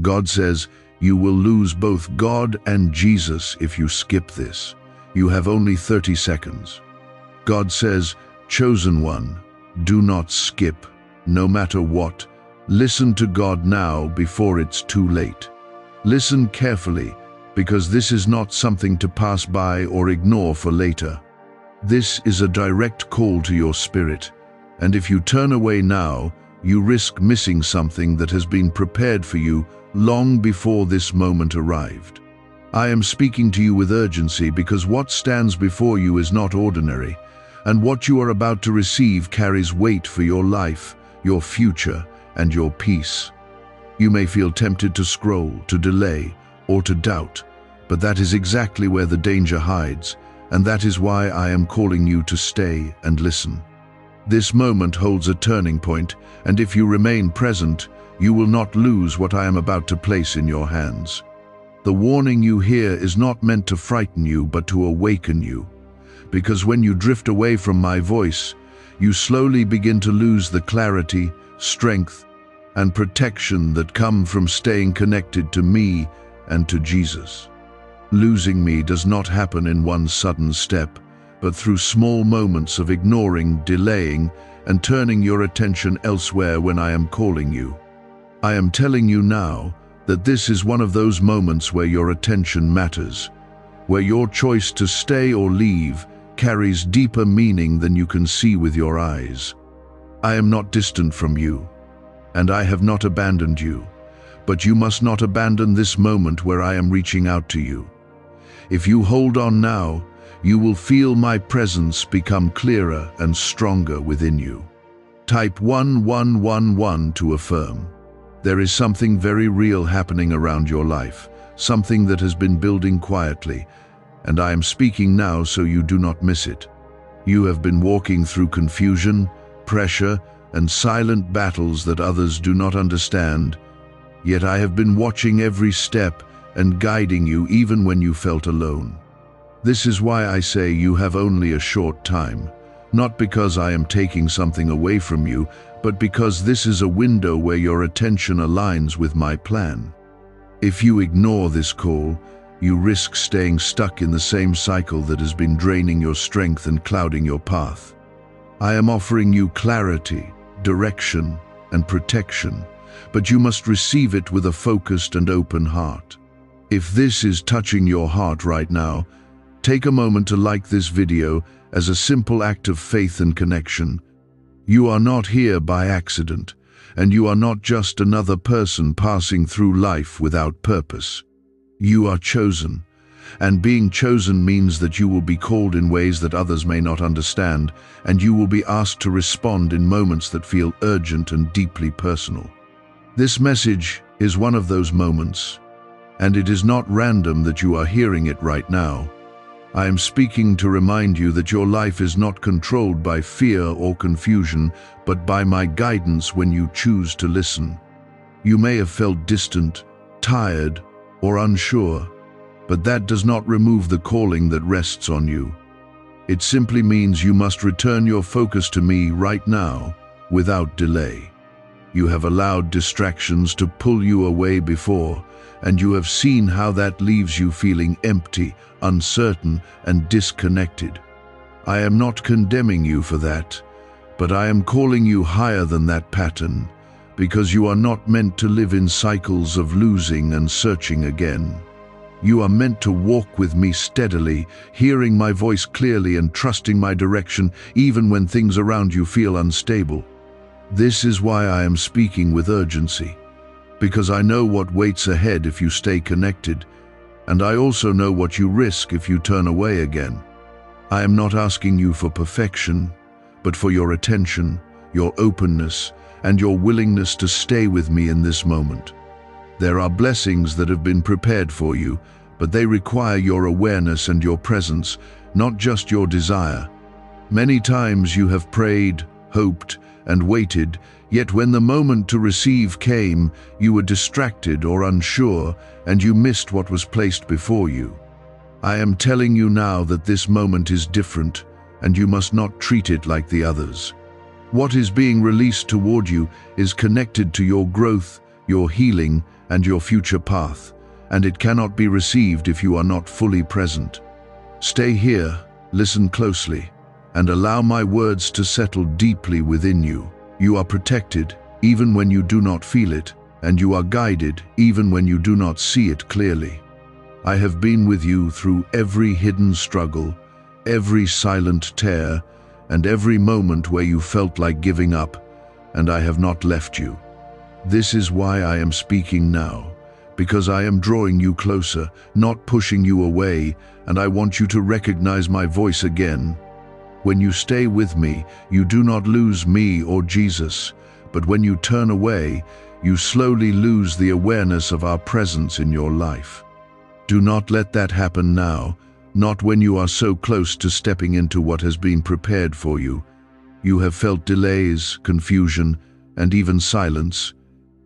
God says, you will lose both God and Jesus if you skip this. You have only 30 seconds. God says, chosen one, do not skip, no matter what. Listen to God now before it's too late. Listen carefully, because this is not something to pass by or ignore for later. This is a direct call to your spirit, and if you turn away now, you risk missing something that has been prepared for you long before this moment arrived. I am speaking to you with urgency because what stands before you is not ordinary, and what you are about to receive carries weight for your life, your future, and your peace. You may feel tempted to scroll, to delay, or to doubt, but that is exactly where the danger hides, and that is why I am calling you to stay and listen. This moment holds a turning point, and if you remain present, you will not lose what I am about to place in your hands. The warning you hear is not meant to frighten you, but to awaken you. Because when you drift away from my voice, you slowly begin to lose the clarity, strength, and protection that come from staying connected to me and to Jesus. Losing me does not happen in one sudden step, but through small moments of ignoring, delaying, and turning your attention elsewhere when I am calling you. I am telling you now that this is one of those moments where your attention matters, where your choice to stay or leave carries deeper meaning than you can see with your eyes. I am not distant from you, and I have not abandoned you, but you must not abandon this moment where I am reaching out to you. If you hold on now, you will feel my presence become clearer and stronger within you. Type 1111 to affirm. There is something very real happening around your life, something that has been building quietly, and I am speaking now so you do not miss it. You have been walking through confusion, pressure, and silent battles that others do not understand, yet I have been watching every step and guiding you even when you felt alone. This is why I say you have only a short time, not because I am taking something away from you, but because this is a window where your attention aligns with my plan. If you ignore this call, you risk staying stuck in the same cycle that has been draining your strength and clouding your path. I am offering you clarity, direction, and protection, but you must receive it with a focused and open heart. If this is touching your heart right now, take a moment to like this video as a simple act of faith and connection. You are not here by accident, and you are not just another person passing through life without purpose. You are chosen, and being chosen means that you will be called in ways that others may not understand, and you will be asked to respond in moments that feel urgent and deeply personal. This message is one of those moments, and it is not random that you are hearing it right now. I am speaking to remind you that your life is not controlled by fear or confusion, but by my guidance when you choose to listen. You may have felt distant, tired, or unsure, but that does not remove the calling that rests on you. It simply means you must return your focus to me right now, without delay. You have allowed distractions to pull you away before, and you have seen how that leaves you feeling empty, uncertain, and disconnected. I am not condemning you for that, but I am calling you higher than that pattern, because you are not meant to live in cycles of losing and searching again. You are meant to walk with me steadily, hearing my voice clearly and trusting my direction even when things around you feel unstable. This is why I am speaking with urgency, because I know what waits ahead if you stay connected, and I also know what you risk if you turn away again. I am not asking you for perfection, but for your attention, your openness, and your willingness to stay with me in this moment. There are blessings that have been prepared for you, but they require your awareness and your presence, not just your desire. Many times you have prayed, hoped, and waited, yet when the moment to receive came, you were distracted or unsure, and you missed what was placed before you. I am telling you now that this moment is different, and you must not treat it like the others. What is being released toward you is connected to your growth, your healing, and your future path, and it cannot be received if you are not fully present. Stay here, listen closely, and allow my words to settle deeply within you. You are protected, even when you do not feel it, and you are guided, even when you do not see it clearly. I have been with you through every hidden struggle, every silent tear, and every moment where you felt like giving up, and I have not left you. This is why I am speaking now, because I am drawing you closer, not pushing you away, and I want you to recognize my voice again. When you stay with me, you do not lose me or Jesus, but when you turn away, you slowly lose the awareness of our presence in your life. Do not let that happen now, not when you are so close to stepping into what has been prepared for you. You have felt delays, confusion, and even silence,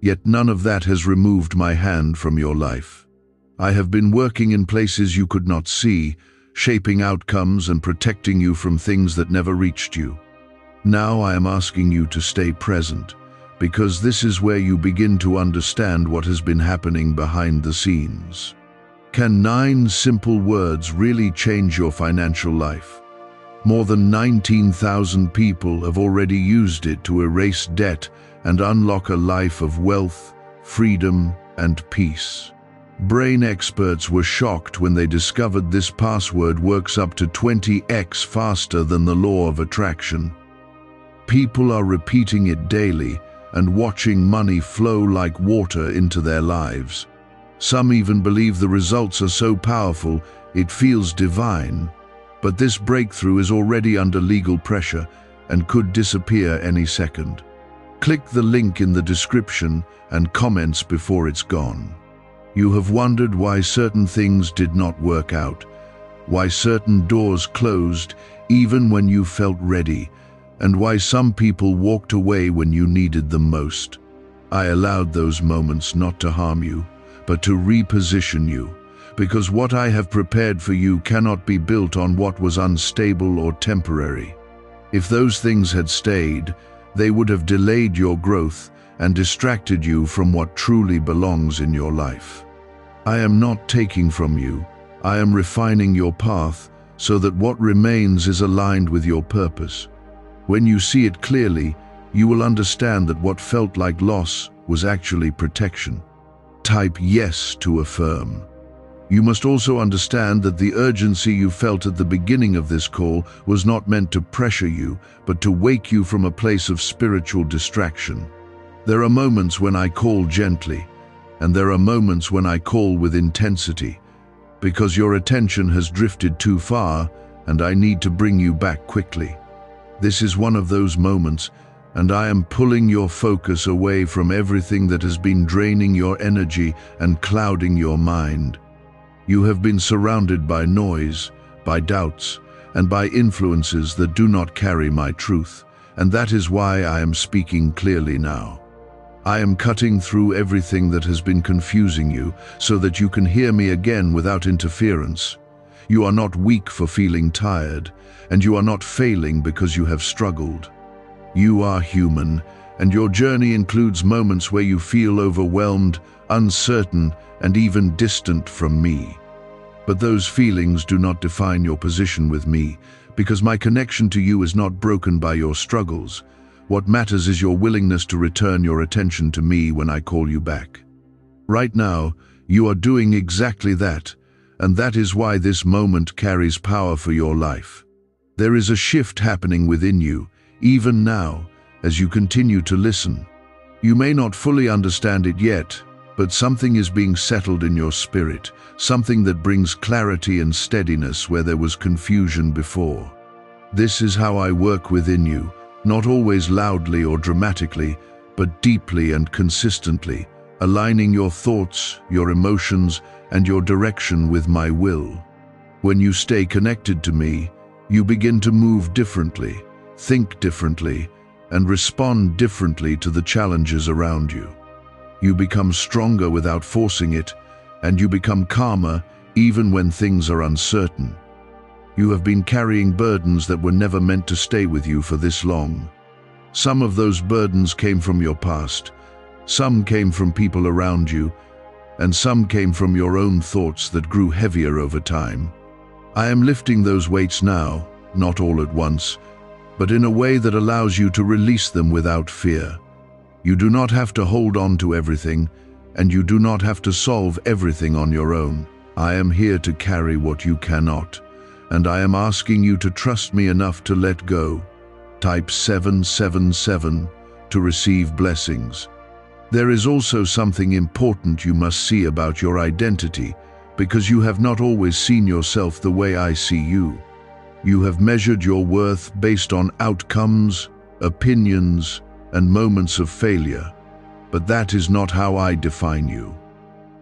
yet none of that has removed my hand from your life. I have been working in places you could not see, shaping outcomes and protecting you from things that never reached you. Now I am asking you to stay present, because this is where you begin to understand what has been happening behind the scenes. Can 9 simple words really change your financial life? More than 19,000 people have already used it to erase debt and unlock a life of wealth, freedom, and peace. Brain experts were shocked when they discovered this password works up to 20x faster than the law of attraction. People are repeating it daily and watching money flow like water into their lives. Some even believe the results are so powerful it feels divine. But this breakthrough is already under legal pressure and could disappear any second. Click the link in the description and comments before it's gone. You have wondered why certain things did not work out, why certain doors closed even when you felt ready, and why some people walked away when you needed them most. I allowed those moments not to harm you, but to reposition you, because what I have prepared for you cannot be built on what was unstable or temporary. If those things had stayed, they would have delayed your growth and distracted you from what truly belongs in your life. I am not taking from you, I am refining your path so that what remains is aligned with your purpose. When you see it clearly, you will understand that what felt like loss was actually protection. Type yes to affirm. You must also understand that the urgency you felt at the beginning of this call was not meant to pressure you, but to wake you from a place of spiritual distraction. There are moments when I call gently, and there are moments when I call with intensity, because your attention has drifted too far and I need to bring you back quickly. This is one of those moments, and I am pulling your focus away from everything that has been draining your energy and clouding your mind. You have been surrounded by noise, by doubts, and by influences that do not carry my truth, and that is why I am speaking clearly now. I am cutting through everything that has been confusing you so that you can hear me again without interference. You are not weak for feeling tired, and you are not failing because you have struggled. You are human, and your journey includes moments where you feel overwhelmed, uncertain, and even distant from me. But those feelings do not define your position with me, because my connection to you is not broken by your struggles. What matters is your willingness to return your attention to me when I call you back. Right now, you are doing exactly that, and that is why this moment carries power for your life. There is a shift happening within you, even now, as you continue to listen. You may not fully understand it yet, but something is being settled in your spirit, something that brings clarity and steadiness where there was confusion before. This is how I work within you, not always loudly or dramatically, but deeply and consistently, aligning your thoughts, your emotions, and your direction with my will. When you stay connected to me, you begin to move differently, think differently, and respond differently to the challenges around you. You become stronger without forcing it, and you become calmer even when things are uncertain. You have been carrying burdens that were never meant to stay with you for this long. Some of those burdens came from your past, some came from people around you, and some came from your own thoughts that grew heavier over time. I am lifting those weights now, not all at once, but in a way that allows you to release them without fear. You do not have to hold on to everything, and you do not have to solve everything on your own. I am here to carry what you cannot, and I am asking you to trust me enough to let go. Type 777 to receive blessings. There is also something important you must see about your identity, because you have not always seen yourself the way I see you. You have measured your worth based on outcomes, opinions, and moments of failure, but that is not how I define you.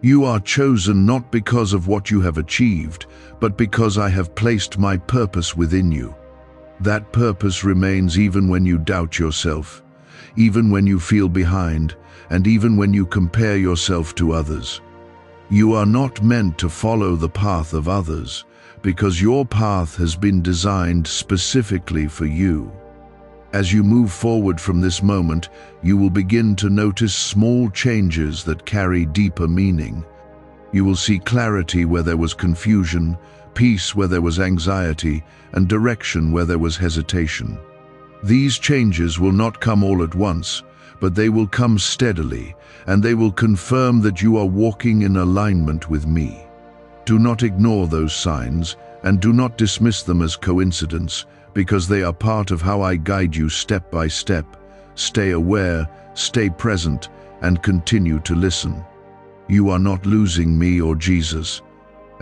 You are chosen not because of what you have achieved, but because I have placed my purpose within you. That purpose remains even when you doubt yourself, even when you feel behind, and even when you compare yourself to others. You are not meant to follow the path of others, because your path has been designed specifically for you. As you move forward from this moment, you will begin to notice small changes that carry deeper meaning. You will see clarity where there was confusion, peace where there was anxiety, and direction where there was hesitation. These changes will not come all at once, but they will come steadily, and they will confirm that you are walking in alignment with me. Do not ignore those signs, and do not dismiss them as coincidence, because they are part of how I guide you step by step. Stay aware, stay present, and continue to listen. You are not losing me or Jesus,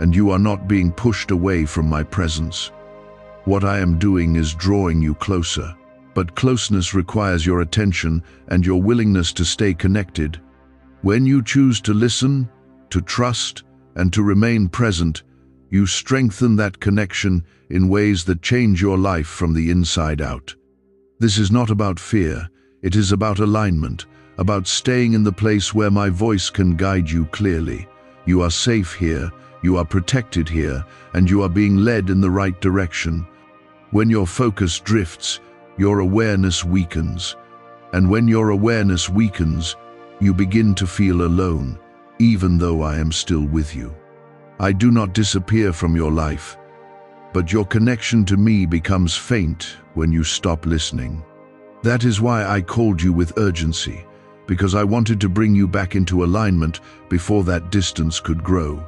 and you are not being pushed away from my presence. What I am doing is drawing you closer, but closeness requires your attention and your willingness to stay connected. When you choose to listen, to trust, and to remain present, you strengthen that connection in ways that change your life from the inside out. This is not about fear, it is about alignment, about staying in the place where my voice can guide you clearly. You are safe here, you are protected here, and you are being led in the right direction. When your focus drifts, your awareness weakens. And when your awareness weakens, you begin to feel alone, even though I am still with you. I do not disappear from your life, but your connection to me becomes faint when you stop listening. That is why I called you with urgency, because I wanted to bring you back into alignment before that distance could grow.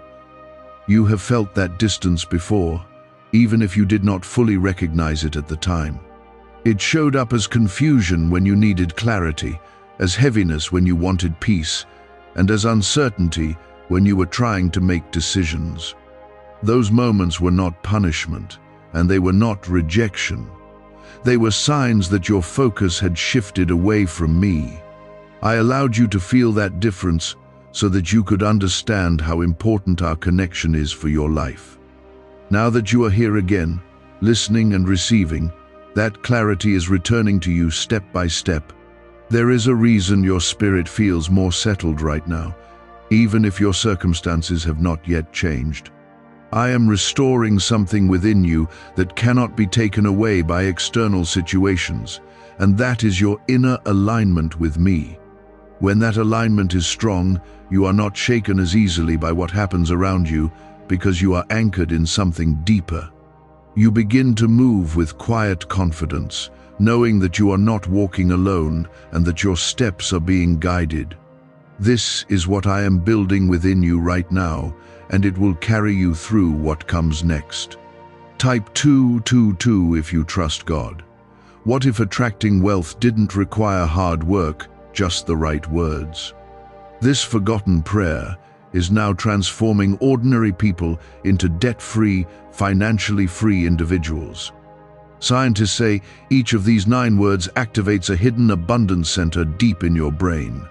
You have felt that distance before, even if you did not fully recognize it at the time. It showed up as confusion when you needed clarity, as heaviness when you wanted peace, and as uncertainty when you were trying to make decisions. Those moments were not punishment, and they were not rejection. They were signs that your focus had shifted away from me. I allowed you to feel that difference so that you could understand how important our connection is for your life. Now that you are here again, listening and receiving, that clarity is returning to you step by step. There is a reason your spirit feels more settled right now, even if your circumstances have not yet changed. I am restoring something within you that cannot be taken away by external situations, and that is your inner alignment with me. When that alignment is strong, you are not shaken as easily by what happens around you because you are anchored in something deeper. You begin to move with quiet confidence, knowing that you are not walking alone and that your steps are being guided. This is what I am building within you right now, and it will carry you through what comes next. Type 222 if you trust God. What if attracting wealth didn't require hard work, just the right words? This forgotten prayer is now transforming ordinary people into debt-free, financially free individuals. Scientists say each of these 9 words activates a hidden abundance center deep in your brain.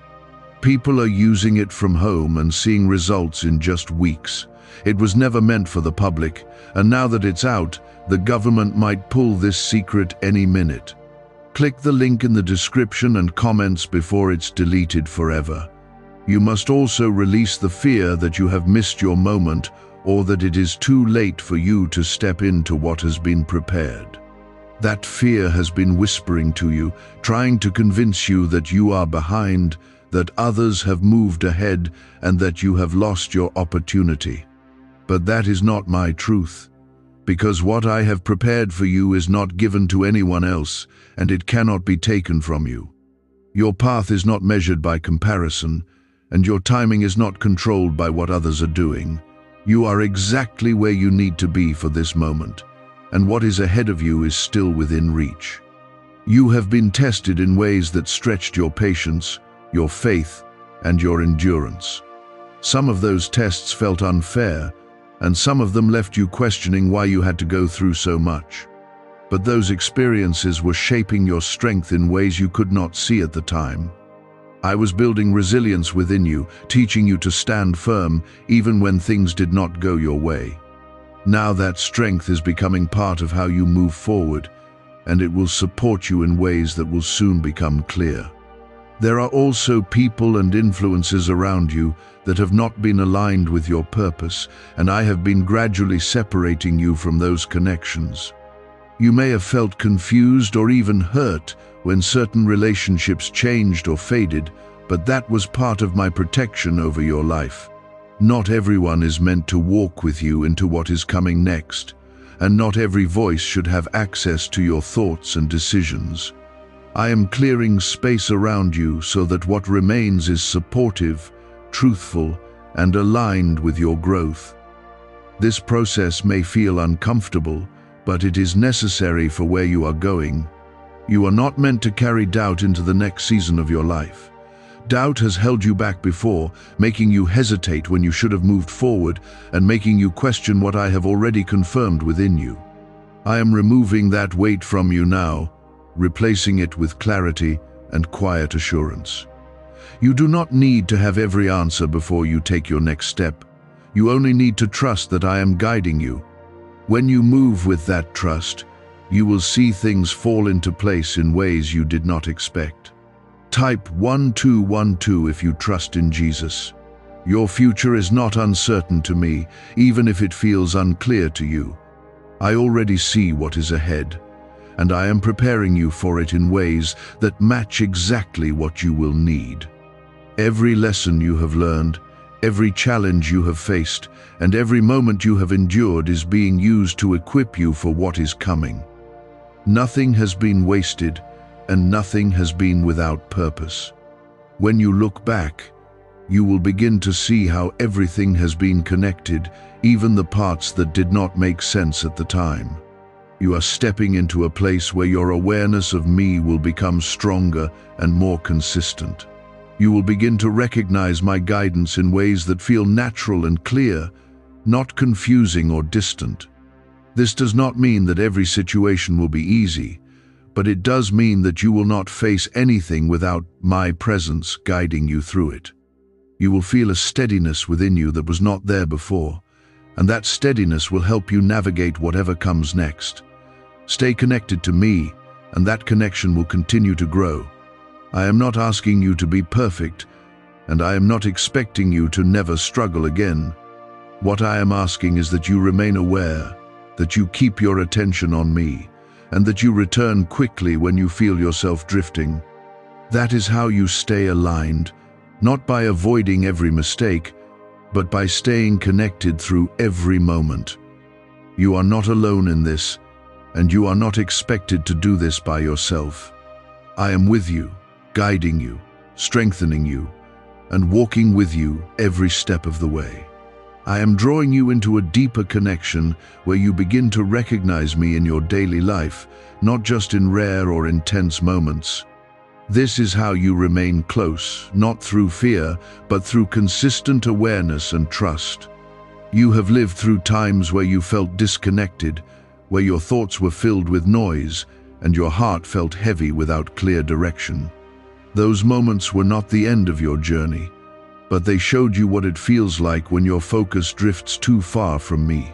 People are using it from home and seeing results in just weeks. It was never meant for the public, and now that it's out, the government might pull this secret any minute. Click the link in the description and comments before it's deleted forever. You must also release the fear that you have missed your moment or that it is too late for you to step into what has been prepared. That fear has been whispering to you, trying to convince you that you are behind, that others have moved ahead and that you have lost your opportunity. But that is not my truth, because what I have prepared for you is not given to anyone else, and it cannot be taken from you. Your path is not measured by comparison, and your timing is not controlled by what others are doing. You are exactly where you need to be for this moment, and what is ahead of you is still within reach. You have been tested in ways that stretched your patience, your faith, and your endurance. Some of those tests felt unfair, and some of them left you questioning why you had to go through so much. But those experiences were shaping your strength in ways you could not see at the time. I was building resilience within you, teaching you to stand firm even when things did not go your way. Now that strength is becoming part of how you move forward, and it will support you in ways that will soon become clear. There are also people and influences around you that have not been aligned with your purpose, and I have been gradually separating you from those connections. You may have felt confused or even hurt when certain relationships changed or faded, but that was part of my protection over your life. Not everyone is meant to walk with you into what is coming next, and not every voice should have access to your thoughts and decisions. I am clearing space around you so that what remains is supportive, truthful, and aligned with your growth. This process may feel uncomfortable, but it is necessary for where you are going. You are not meant to carry doubt into the next season of your life. Doubt has held you back before, making you hesitate when you should have moved forward and making you question what I have already confirmed within you. I am removing that weight from you now, replacing it with clarity and quiet assurance. You do not need to have every answer before you take your next step. You only need to trust that I am guiding you. When you move with that trust, you will see things fall into place in ways you did not expect. Type 1212 if you trust in Jesus. Your future is not uncertain to me, even if it feels unclear to you. I already see what is ahead, and I am preparing you for it in ways that match exactly what you will need. Every lesson you have learned, every challenge you have faced, and every moment you have endured is being used to equip you for what is coming. Nothing has been wasted, and nothing has been without purpose. When you look back, you will begin to see how everything has been connected, even the parts that did not make sense at the time. You are stepping into a place where your awareness of me will become stronger and more consistent. You will begin to recognize my guidance in ways that feel natural and clear, not confusing or distant. This does not mean that every situation will be easy, but it does mean that you will not face anything without my presence guiding you through it. You will feel a steadiness within you that was not there before, and that steadiness will help you navigate whatever comes next. Stay connected to me, and that connection will continue to grow. I am not asking you to be perfect, and I am not expecting you to never struggle again. What I am asking is that you remain aware, that you keep your attention on me, and that you return quickly when you feel yourself drifting. That is how you stay aligned, not by avoiding every mistake, but by staying connected through every moment. You are not alone in this, and you are not expected to do this by yourself. I am with you, guiding you, strengthening you, and walking with you every step of the way. I am drawing you into a deeper connection where you begin to recognize me in your daily life, not just in rare or intense moments. This is how you remain close, not through fear, but through consistent awareness and trust. You have lived through times where you felt disconnected, where your thoughts were filled with noise, and your heart felt heavy without clear direction. Those moments were not the end of your journey, but they showed you what it feels like when your focus drifts too far from me.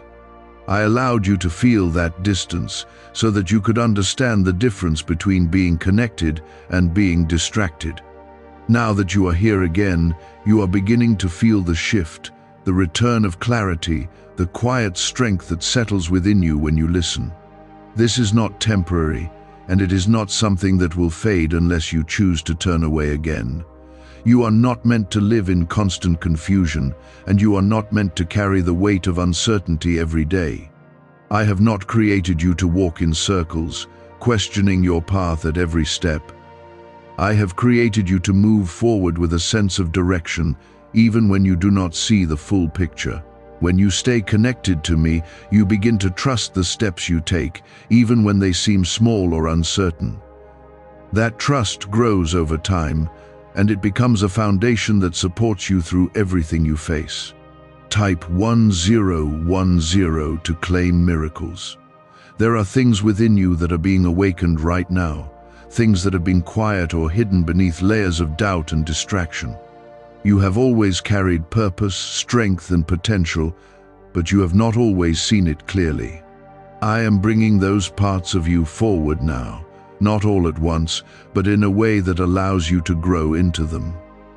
I allowed you to feel that distance so that you could understand the difference between being connected and being distracted. Now that you are here again, you are beginning to feel the shift, the return of clarity, the quiet strength that settles within you when you listen. This is not temporary, and it is not something that will fade unless you choose to turn away again. You are not meant to live in constant confusion, and you are not meant to carry the weight of uncertainty every day. I have not created you to walk in circles, questioning your path at every step. I have created you to move forward with a sense of direction, even when you do not see the full picture. When you stay connected to me, you begin to trust the steps you take, even when they seem small or uncertain. That trust grows over time, and it becomes a foundation that supports you through everything you face. Type 1010 to claim miracles. There are things within you that are being awakened right now, things that have been quiet or hidden beneath layers of doubt and distraction. You have always carried purpose, strength, and potential, but you have not always seen it clearly. I am bringing those parts of you forward now, not all at once, but in a way that allows you to grow into them.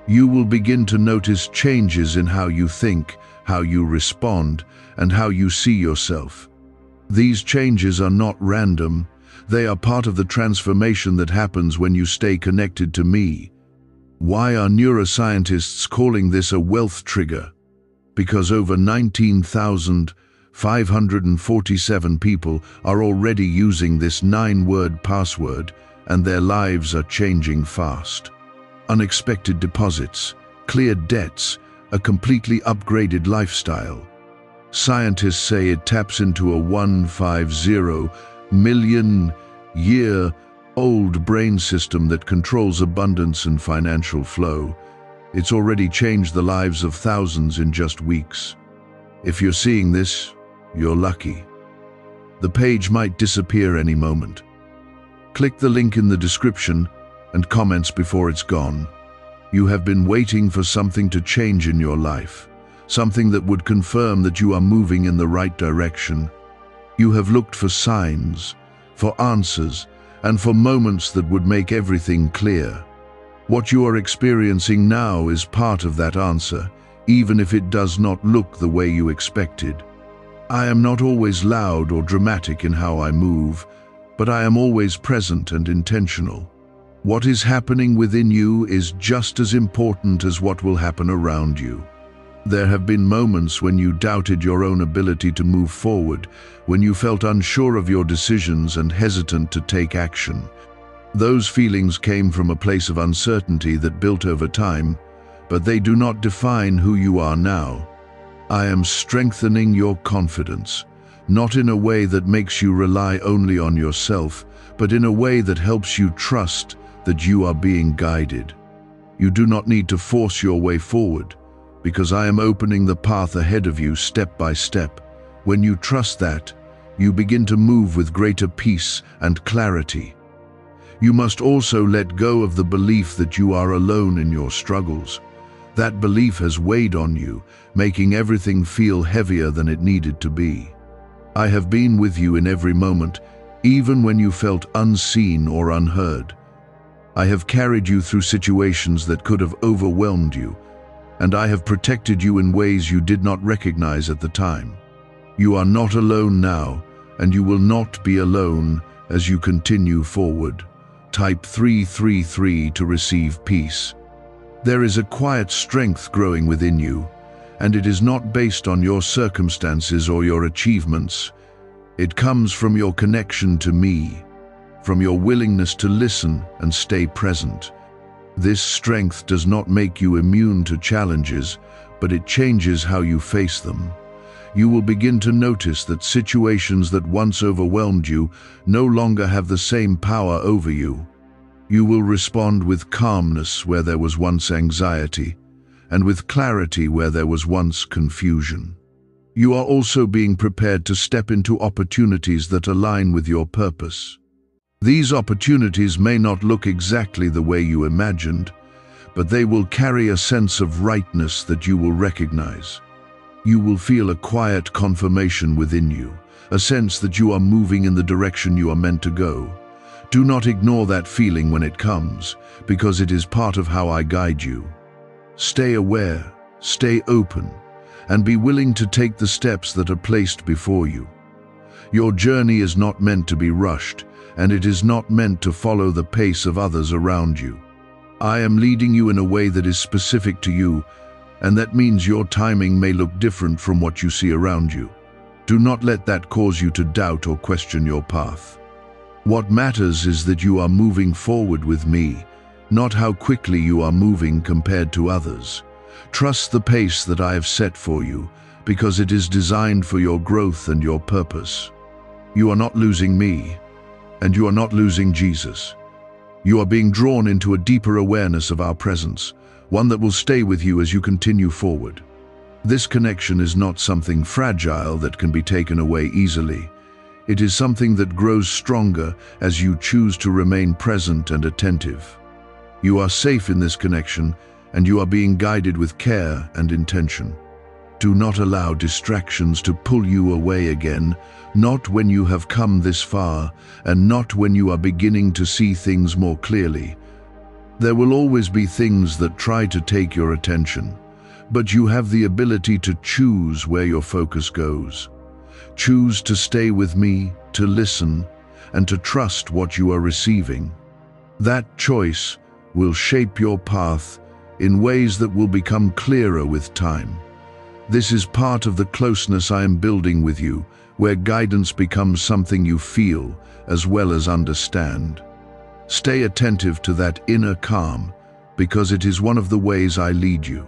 You will begin to notice changes in how you think, how you respond, and how you see yourself. These changes are not random. They are part of the transformation that happens when you stay connected to me. Why are neuroscientists calling this a wealth trigger? Because over 19,547 people are already using this 9-word password, and their lives are changing fast. Unexpected deposits, cleared debts, a completely upgraded lifestyle. Scientists say it taps into a 150 million year old brain system that controls abundance and financial flow. It's already changed the lives of thousands in just weeks. If you're seeing this, you're lucky. The page might disappear any moment. Click the link in the description and comments before it's gone. You have been waiting for something to change in your life, something that would confirm that you are moving in the right direction. You have looked for signs, for answers, and for moments that would make everything clear. What you are experiencing now is part of that answer, even if it does not look the way you expected. I am not always loud or dramatic in how I move, but I am always present and intentional. What is happening within you is just as important as what will happen around you. There have been moments when you doubted your own ability to move forward, when you felt unsure of your decisions and hesitant to take action. Those feelings came from a place of uncertainty that built over time, but they do not define who you are now. I am strengthening your confidence, not in a way that makes you rely only on yourself, but in a way that helps you trust that you are being guided. You do not need to force your way forward, because I am opening the path ahead of you step by step. When you trust that, you begin to move with greater peace and clarity. You must also let go of the belief that you are alone in your struggles. That belief has weighed on you, making everything feel heavier than it needed to be. I have been with you in every moment, even when you felt unseen or unheard. I have carried you through situations that could have overwhelmed you, and I have protected you in ways you did not recognize at the time. You are not alone now, and you will not be alone as you continue forward. Type 333 to receive peace. There is a quiet strength growing within you, and it is not based on your circumstances or your achievements. It comes from your connection to me, from your willingness to listen and stay present. This strength does not make you immune to challenges, but it changes how you face them. You will begin to notice that situations that once overwhelmed you no longer have the same power over you. You will respond with calmness where there was once anxiety, and with clarity where there was once confusion. You are also being prepared to step into opportunities that align with your purpose. These opportunities may not look exactly the way you imagined, but they will carry a sense of rightness that you will recognize. You will feel a quiet confirmation within you, a sense that you are moving in the direction you are meant to go. Do not ignore that feeling when it comes, because it is part of how I guide you. Stay aware, stay open, and be willing to take the steps that are placed before you. Your journey is not meant to be rushed, and it is not meant to follow the pace of others around you. I am leading you in a way that is specific to you, and that means your timing may look different from what you see around you. Do not let that cause you to doubt or question your path. What matters is that you are moving forward with me, not how quickly you are moving compared to others. Trust the pace that I have set for you, because it is designed for your growth and your purpose. You are not losing me, and you are not losing Jesus. You are being drawn into a deeper awareness of our presence, one that will stay with you as you continue forward. This connection is not something fragile that can be taken away easily. It is something that grows stronger as you choose to remain present and attentive. You are safe in this connection, and you are being guided with care and intention. Do not allow distractions to pull you away again, not when you have come this far, and not when you are beginning to see things more clearly. There will always be things that try to take your attention, but you have the ability to choose where your focus goes. Choose to stay with me, to listen, and to trust what you are receiving. That choice will shape your path in ways that will become clearer with time. This is part of the closeness I am building with you, where guidance becomes something you feel as well as understand. Stay attentive to that inner calm, because it is one of the ways I lead you.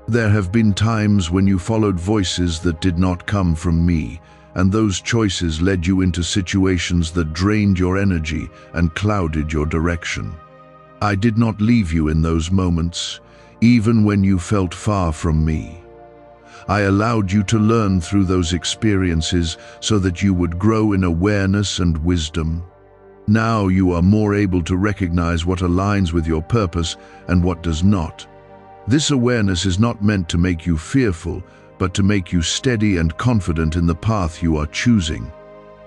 There have been times when you followed voices that did not come from me, and those choices led you into situations that drained your energy and clouded your direction. I did not leave you in those moments, even when you felt far from me. I allowed you to learn through those experiences so that you would grow in awareness and wisdom. Now you are more able to recognize what aligns with your purpose and what does not. This awareness is not meant to make you fearful, but to make you steady and confident in the path you are choosing.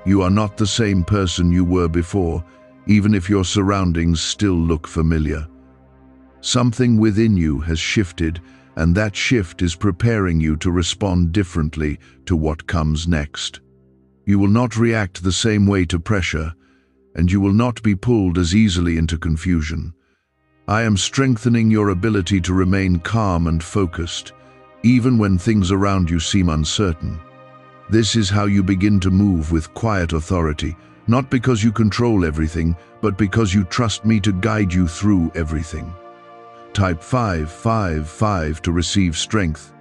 You are not the same person you were before, even if your surroundings still look familiar. Something within you has shifted, and that shift is preparing you to respond differently to what comes next. You will not react the same way to pressure, and you will not be pulled as easily into confusion. I am strengthening your ability to remain calm and focused, even when things around you seem uncertain. This is how you begin to move with quiet authority, not because you control everything, but because you trust me to guide you through everything. Type 555 to receive strength.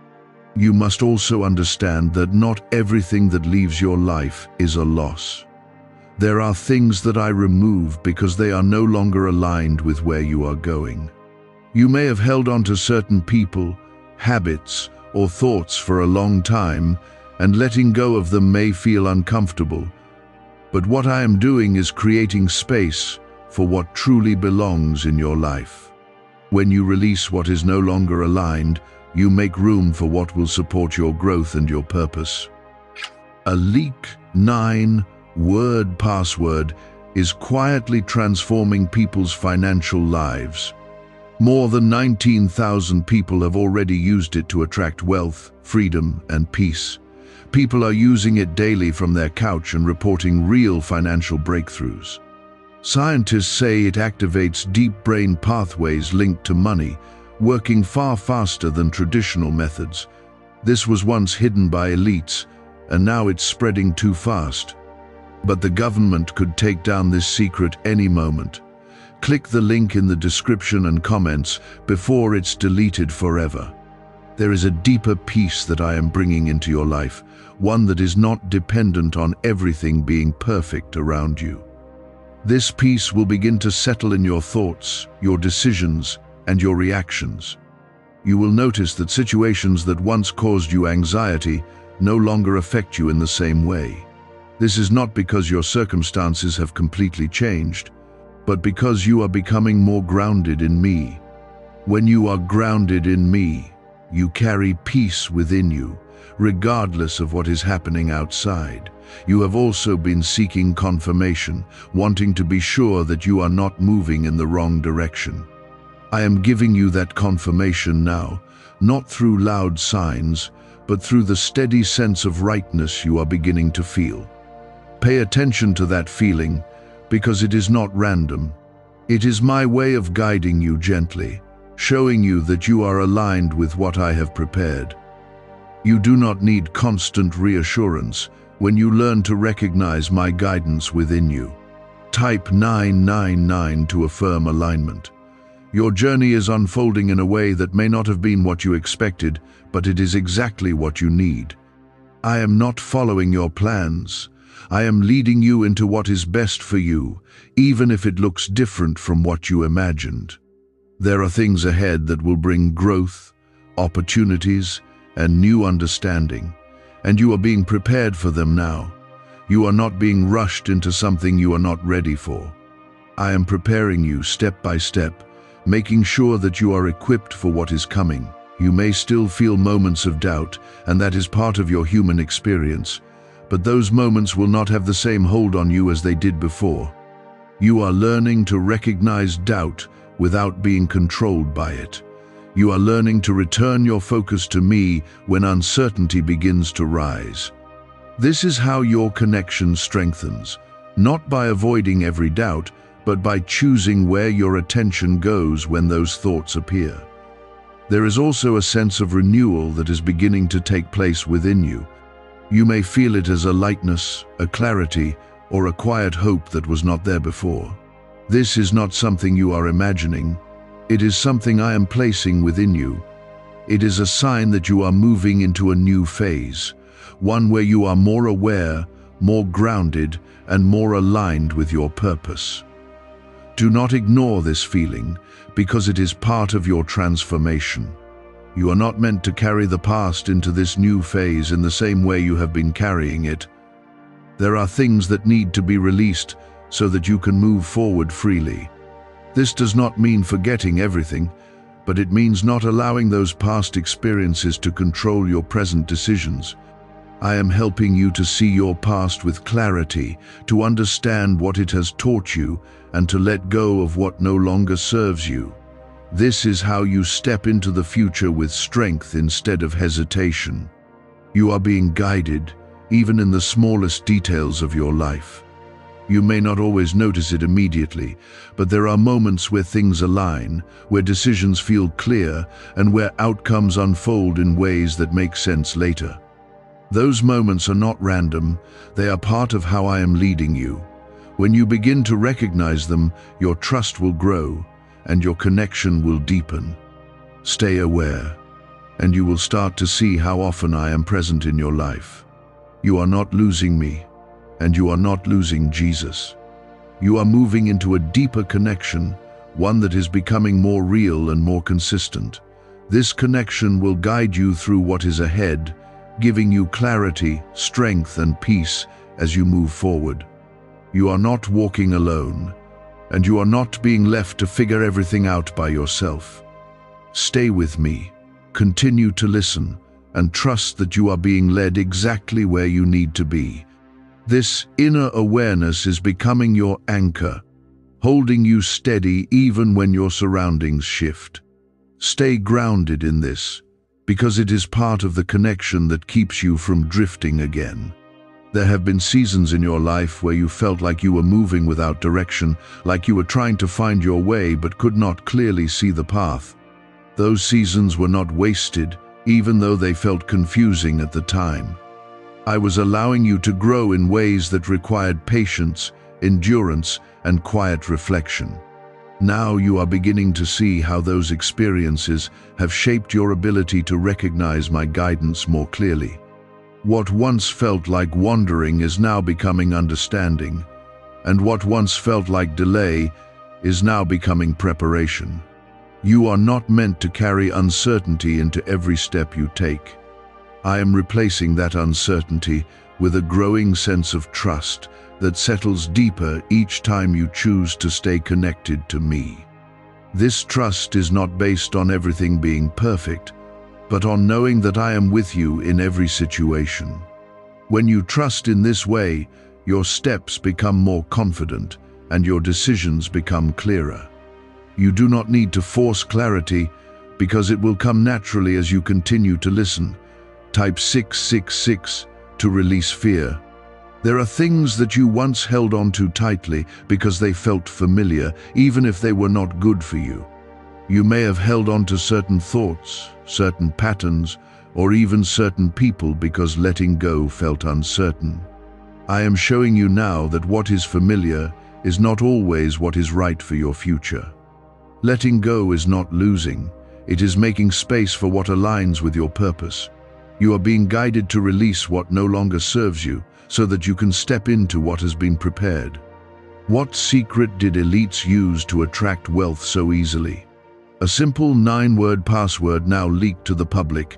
You must also understand that not everything that leaves your life is a loss. There are things that I remove because they are no longer aligned with where you are going. You may have held on to certain people, habits, or thoughts for a long time, and letting go of them may feel uncomfortable. But what I am doing is creating space for what truly belongs in your life. When you release what is no longer aligned, you make room for what will support your growth and your purpose. A leak 9-word password is quietly transforming people's financial lives. More than 19,000 people have already used it to attract wealth, freedom, and peace. People are using it daily from their couch and reporting real financial breakthroughs. Scientists say it activates deep brain pathways linked to money, working far faster than traditional methods. This was once hidden by elites, and now it's spreading too fast. But the government could take down this secret any moment. Click the link in the description and comments before it's deleted forever. There is a deeper peace that I am bringing into your life, one that is not dependent on everything being perfect around you. This peace will begin to settle in your thoughts, your decisions, and your reactions. You will notice that situations that once caused you anxiety no longer affect you in the same way. This is not because your circumstances have completely changed, but because you are becoming more grounded in me. When you are grounded in me, you carry peace within you, regardless of what is happening outside. You have also been seeking confirmation, wanting to be sure that you are not moving in the wrong direction. I am giving you that confirmation now, not through loud signs, but through the steady sense of rightness you are beginning to feel. Pay attention to that feeling, because it is not random. It is my way of guiding you gently, showing you that you are aligned with what I have prepared. You do not need constant reassurance when you learn to recognize my guidance within you. Type 999 to affirm alignment. Your journey is unfolding in a way that may not have been what you expected, but it is exactly what you need. I am not following your plans. I am leading you into what is best for you, even if it looks different from what you imagined. There are things ahead that will bring growth, opportunities, and new understanding, and you are being prepared for them now. You are not being rushed into something you are not ready for. I am preparing you step by step, making sure that you are equipped for what is coming. You may still feel moments of doubt, and that is part of your human experience, but those moments will not have the same hold on you as they did before. You are learning to recognize doubt without being controlled by it. You are learning to return your focus to me when uncertainty begins to rise. This is how your connection strengthens, not by avoiding every doubt, but by choosing where your attention goes when those thoughts appear. There is also a sense of renewal that is beginning to take place within you. You may feel it as a lightness, a clarity, or a quiet hope that was not there before. This is not something you are imagining. It is something I am placing within you. It is a sign that you are moving into a new phase, one where you are more aware, more grounded, and more aligned with your purpose. Do not ignore this feeling, because it is part of your transformation. You are not meant to carry the past into this new phase in the same way you have been carrying it. There are things that need to be released so that you can move forward freely. This does not mean forgetting everything, but it means not allowing those past experiences to control your present decisions. I am helping you to see your past with clarity, to understand what it has taught you, and to let go of what no longer serves you. This is how you step into the future with strength instead of hesitation. You are being guided, even in the smallest details of your life. You may not always notice it immediately, but there are moments where things align, where decisions feel clear, and where outcomes unfold in ways that make sense later. Those moments are not random, they are part of how I am leading you. When you begin to recognize them, your trust will grow, and your connection will deepen. Stay aware, and you will start to see how often I am present in your life. You are not losing me, and you are not losing Jesus. You are moving into a deeper connection, one that is becoming more real and more consistent. This connection will guide you through what is ahead, giving you clarity, strength, and peace as you move forward. You are not walking alone, and you are not being left to figure everything out by yourself. Stay with me, continue to listen, and trust that you are being led exactly where you need to be. This inner awareness is becoming your anchor, holding you steady even when your surroundings shift. Stay grounded in this, because it is part of the connection that keeps you from drifting again. There have been seasons in your life where you felt like you were moving without direction, like you were trying to find your way but could not clearly see the path. Those seasons were not wasted, even though they felt confusing at the time. I was allowing you to grow in ways that required patience, endurance, and quiet reflection. Now you are beginning to see how those experiences have shaped your ability to recognize my guidance more clearly. What once felt like wandering is now becoming understanding, and what once felt like delay is now becoming preparation. You are not meant to carry uncertainty into every step you take. I am replacing that uncertainty with a growing sense of trust that settles deeper each time you choose to stay connected to me. This trust is not based on everything being perfect, but on knowing that I am with you in every situation. When you trust in this way, your steps become more confident and your decisions become clearer. You do not need to force clarity because it will come naturally as you continue to listen. Type 666 to release fear. There are things that you once held on to tightly because they felt familiar, even if they were not good for you. You may have held on to certain thoughts, certain patterns, or even certain people because letting go felt uncertain. I am showing you now that what is familiar is not always what is right for your future. Letting go is not losing, it is making space for what aligns with your purpose. You are being guided to release what no longer serves you, so that you can step into what has been prepared. What secret did elites use to attract wealth so easily? A simple 9-word password now leaked to the public.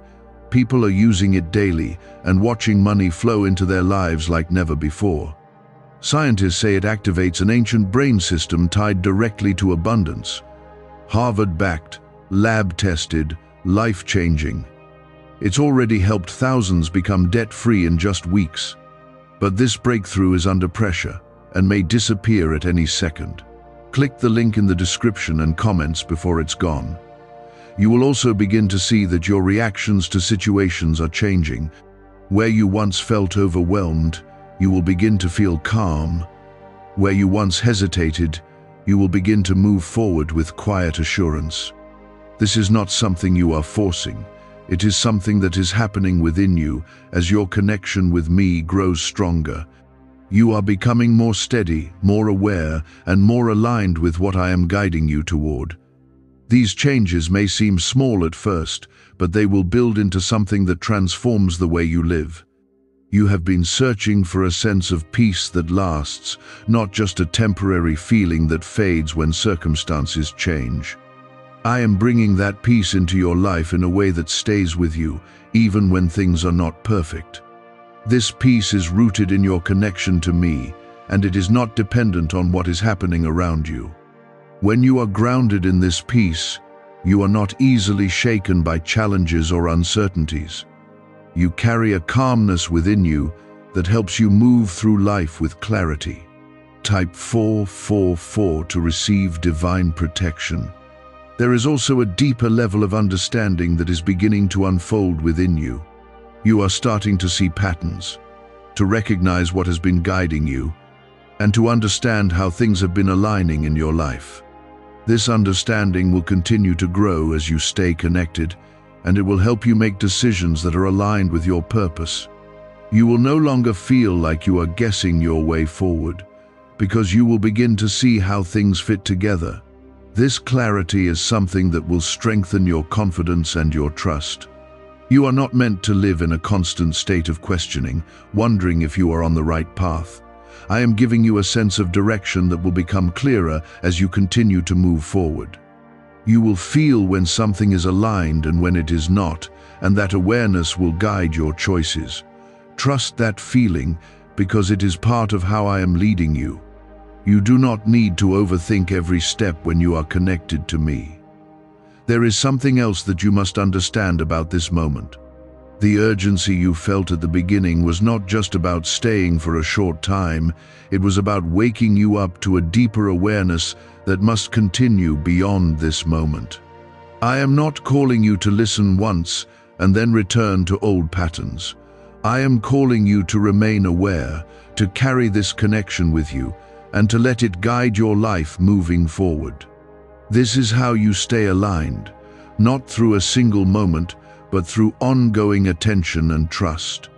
People are using it daily and watching money flow into their lives like never before. Scientists say it activates an ancient brain system tied directly to abundance. Harvard-backed, lab-tested, life-changing. It's already helped thousands become debt-free in just weeks. But this breakthrough is under pressure and may disappear at any second. Click the link in the description and comments before it's gone. You will also begin to see that your reactions to situations are changing. Where you once felt overwhelmed, you will begin to feel calm. Where you once hesitated, you will begin to move forward with quiet assurance. This is not something you are forcing. It is something that is happening within you as your connection with me grows stronger. You are becoming more steady, more aware, and more aligned with what I am guiding you toward. These changes may seem small at first, but they will build into something that transforms the way you live. You have been searching for a sense of peace that lasts, not just a temporary feeling that fades when circumstances change. I am bringing that peace into your life in a way that stays with you, even when things are not perfect. This peace is rooted in your connection to me, and it is not dependent on what is happening around you. When you are grounded in this peace, you are not easily shaken by challenges or uncertainties. You carry a calmness within you that helps you move through life with clarity. Type 444 to receive divine protection. There is also a deeper level of understanding that is beginning to unfold within you. You are starting to see patterns, to recognize what has been guiding you, and to understand how things have been aligning in your life. This understanding will continue to grow as you stay connected, and it will help you make decisions that are aligned with your purpose. You will no longer feel like you are guessing your way forward, because you will begin to see how things fit together. This clarity is something that will strengthen your confidence and your trust. You are not meant to live in a constant state of questioning, wondering if you are on the right path. I am giving you a sense of direction that will become clearer as you continue to move forward. You will feel when something is aligned and when it is not, and that awareness will guide your choices. Trust that feeling because it is part of how I am leading you. You do not need to overthink every step when you are connected to me. There is something else that you must understand about this moment. The urgency you felt at the beginning was not just about staying for a short time, it was about waking you up to a deeper awareness that must continue beyond this moment. I am not calling you to listen once and then return to old patterns. I am calling you to remain aware, to carry this connection with you, and to let it guide your life moving forward. This is how you stay aligned, not through a single moment, but through ongoing attention and trust.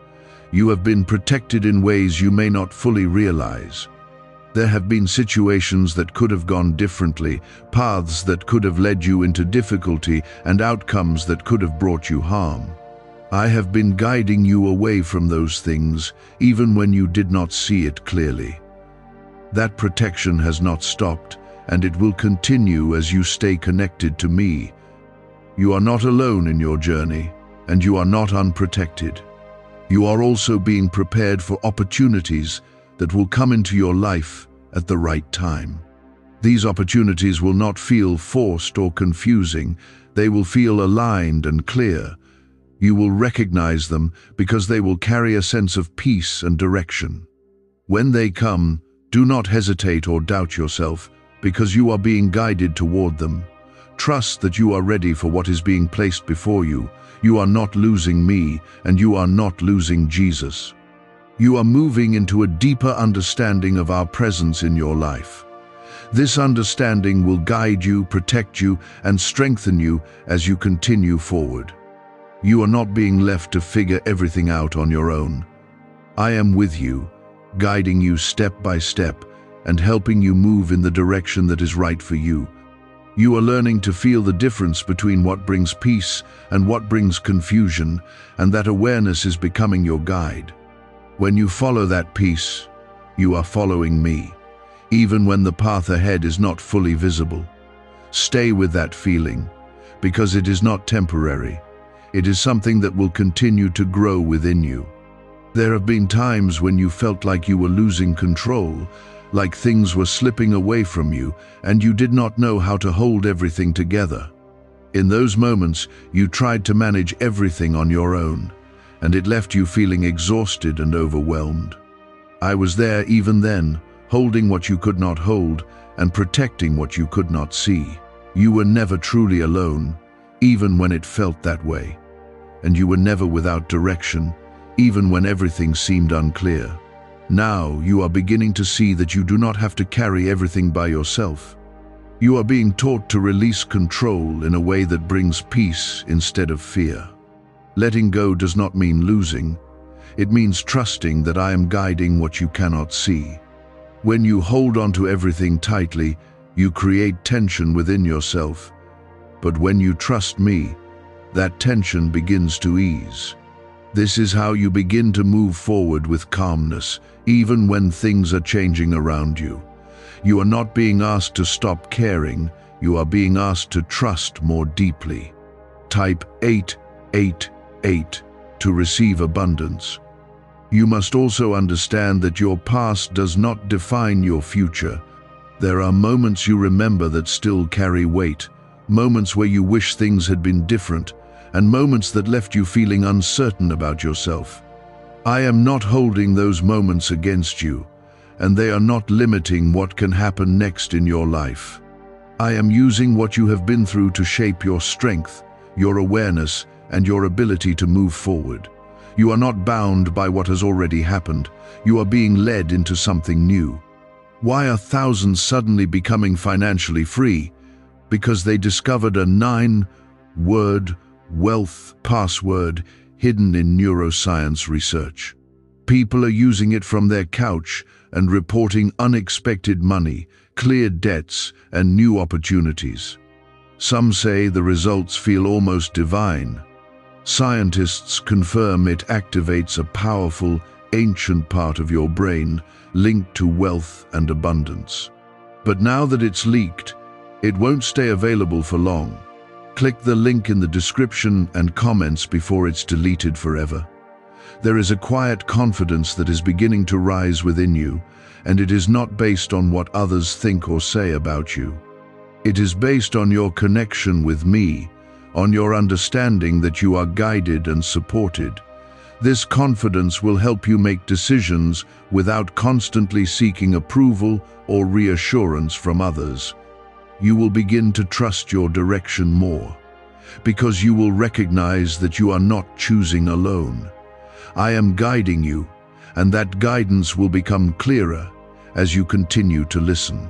You have been protected in ways you may not fully realize. There have been situations that could have gone differently, paths that could have led you into difficulty, and outcomes that could have brought you harm. I have been guiding you away from those things, even when you did not see it clearly. That protection has not stopped, and it will continue as you stay connected to me. You are not alone in your journey, and you are not unprotected. You are also being prepared for opportunities that will come into your life at the right time. These opportunities will not feel forced or confusing. They will feel aligned and clear. You will recognize them because they will carry a sense of peace and direction. When they come, do not hesitate or doubt yourself, because you are being guided toward them. Trust that you are ready for what is being placed before you. You are not losing me, and you are not losing Jesus. You are moving into a deeper understanding of our presence in your life. This understanding will guide you, protect you, and strengthen you as you continue forward. You are not being left to figure everything out on your own. I am with you, guiding you step by step and helping you move in the direction that is right for you. You are learning to feel the difference between what brings peace and what brings confusion, and that awareness is becoming your guide. When you follow that peace, you are following me, even when the path ahead is not fully visible. Stay with that feeling, because it is not temporary. It is something that will continue to grow within you. There have been times when you felt like you were losing control, like things were slipping away from you, and you did not know how to hold everything together. In those moments, you tried to manage everything on your own, and it left you feeling exhausted and overwhelmed. I was there even then, holding what you could not hold and protecting what you could not see. You were never truly alone, even when it felt that way. And you were never without direction, even when everything seemed unclear. Now you are beginning to see that you do not have to carry everything by yourself. You are being taught to release control in a way that brings peace instead of fear. Letting go does not mean losing. It means trusting that I am guiding what you cannot see. When you hold on to everything tightly, you create tension within yourself. But when you trust me, that tension begins to ease. This is how you begin to move forward with calmness, even when things are changing around you. You are not being asked to stop caring, you are being asked to trust more deeply. Type 888 to receive abundance. You must also understand that your past does not define your future. There are moments you remember that still carry weight, moments where you wish things had been different, and moments that left you feeling uncertain about yourself. I am not holding those moments against you, and they are not limiting what can happen next in your life. I am using what you have been through to shape your strength, your awareness, and your ability to move forward. You are not bound by what has already happened. You are being led into something new. Why are thousands suddenly becoming financially free? Because they discovered a 9-word wealth password hidden in neuroscience research. People are using it from their couch and reporting unexpected money, cleared debts, and new opportunities. Some say the results feel almost divine. Scientists confirm it activates a powerful, ancient part of your brain linked to wealth and abundance. But now that it's leaked, it won't stay available for long. Click the link in the description and comments before it's deleted forever. There is a quiet confidence that is beginning to rise within you, and it is not based on what others think or say about you. It is based on your connection with me, on your understanding that you are guided and supported. This confidence will help you make decisions without constantly seeking approval or reassurance from others. You will begin to trust your direction more, because you will recognize that you are not choosing alone. I am guiding you, and that guidance will become clearer as you continue to listen.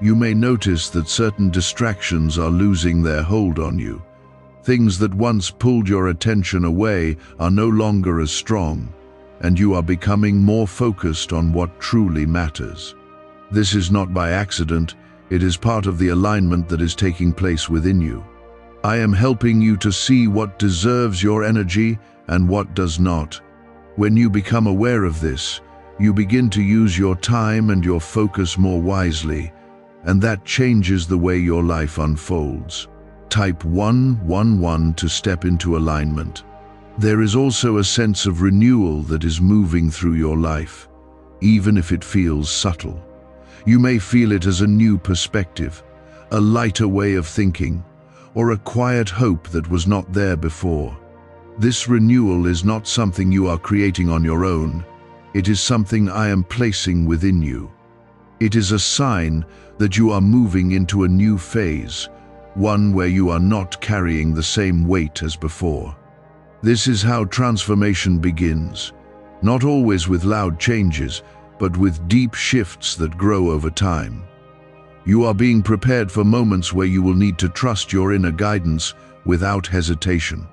You may notice that certain distractions are losing their hold on you. Things that once pulled your attention away are no longer as strong, and you are becoming more focused on what truly matters. This is not by accident, it is part of the alignment that is taking place within you. I am helping you to see what deserves your energy and what does not. When you become aware of this, you begin to use your time and your focus more wisely, and that changes the way your life unfolds. Type 111 to step into alignment. There is also a sense of renewal that is moving through your life, even if it feels subtle. You may feel it as a new perspective, a lighter way of thinking, or a quiet hope that was not there before. This renewal is not something you are creating on your own. It is something I am placing within you. It is a sign that you are moving into a new phase, one where you are not carrying the same weight as before. This is how transformation begins. not always with loud changes, but with deep shifts that grow over time. You are being prepared for moments where you will need to trust your inner guidance without hesitation.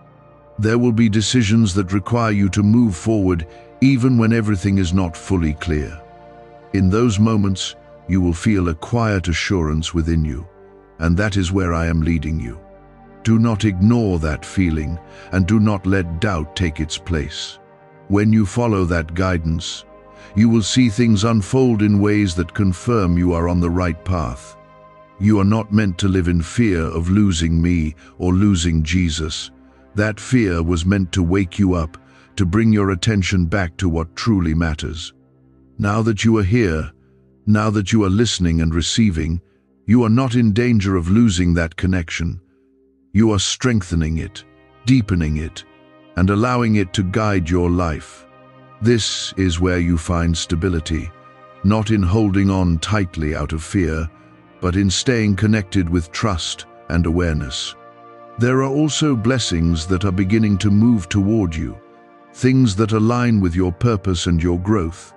There will be decisions that require you to move forward even when everything is not fully clear. In those moments, you will feel a quiet assurance within you, and that is where I am leading you. Do not ignore that feeling, and do not let doubt take its place. When you follow that guidance, you will see things unfold in ways that confirm you are on the right path. You are not meant to live in fear of losing me or losing Jesus. That fear was meant to wake you up, to bring your attention back to what truly matters. Now that you are here, now that you are listening and receiving, you are not in danger of losing that connection. You are strengthening it, deepening it, and allowing it to guide your life. This is where you find stability, not in holding on tightly out of fear, but in staying connected with trust and awareness. There are also blessings that are beginning to move toward you, things that align with your purpose and your growth.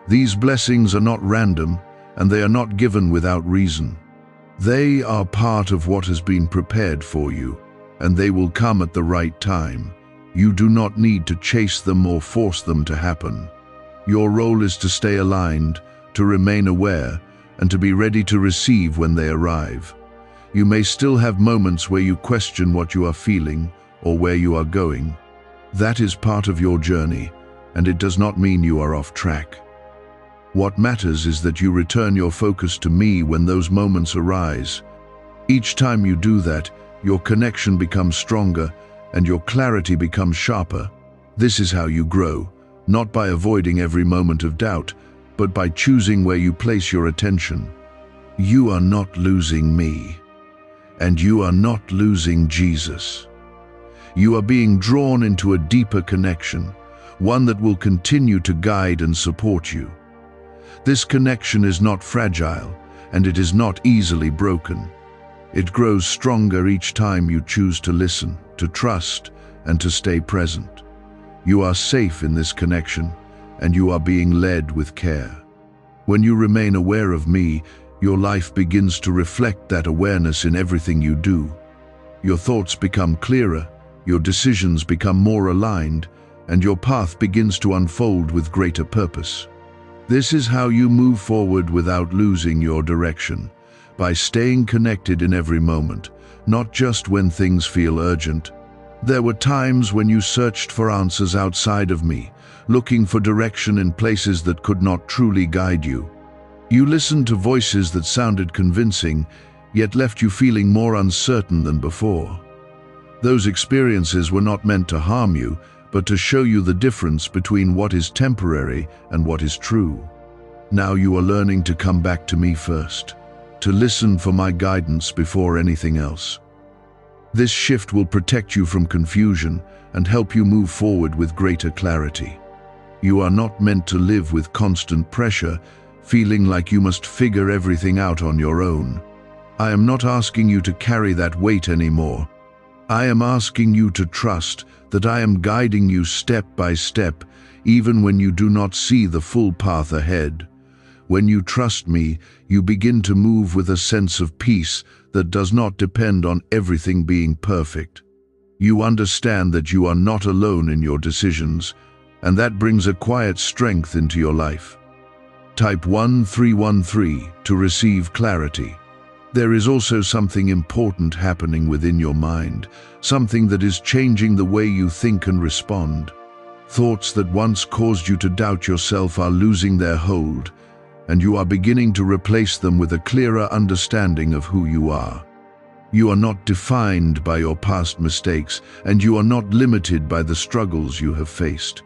These blessings are not random, and they are not given without reason. They are part of what has been prepared for you, and they will come at the right time. You do not need to chase them or force them to happen. Your role is to stay aligned, to remain aware, and to be ready to receive when they arrive. You may still have moments where you question what you are feeling or where you are going. That is part of your journey, and it does not mean you are off track. What matters is that you return your focus to me when those moments arise. Each time you do that, your connection becomes stronger and your clarity becomes sharper. This is how you grow, not by avoiding every moment of doubt, but by choosing where you place your attention. You are not losing me, and you are not losing Jesus. You are being drawn into a deeper connection, one that will continue to guide and support you. This connection is not fragile, and it is not easily broken. It grows stronger each time you choose to listen, to trust, and to stay present. You are safe in this connection, and you are being led with care. When you remain aware of me, your life begins to reflect that awareness in everything you do. Your thoughts become clearer, your decisions become more aligned, and your path begins to unfold with greater purpose. This is how you move forward without losing your direction, by staying connected in every moment, not just when things feel urgent. There were times when you searched for answers outside of me, looking for direction in places that could not truly guide you. You listened to voices that sounded convincing, yet left you feeling more uncertain than before. Those experiences were not meant to harm you, but to show you the difference between what is temporary and what is true. Now you are learning to come back to me first, to listen for my guidance before anything else. This shift will protect you from confusion and help you move forward with greater clarity. You are not meant to live with constant pressure, feeling like you must figure everything out on your own. I am not asking you to carry that weight anymore. I am asking you to trust that I am guiding you step by step, even when you do not see the full path ahead. When you trust me, you begin to move with a sense of peace that does not depend on everything being perfect. You understand that you are not alone in your decisions, and that brings a quiet strength into your life. Type 1313 to receive clarity. There is also something important happening within your mind, something that is changing the way you think and respond. Thoughts that once caused you to doubt yourself are losing their hold, and you are beginning to replace them with a clearer understanding of who you are. You are not defined by your past mistakes, and you are not limited by the struggles you have faced.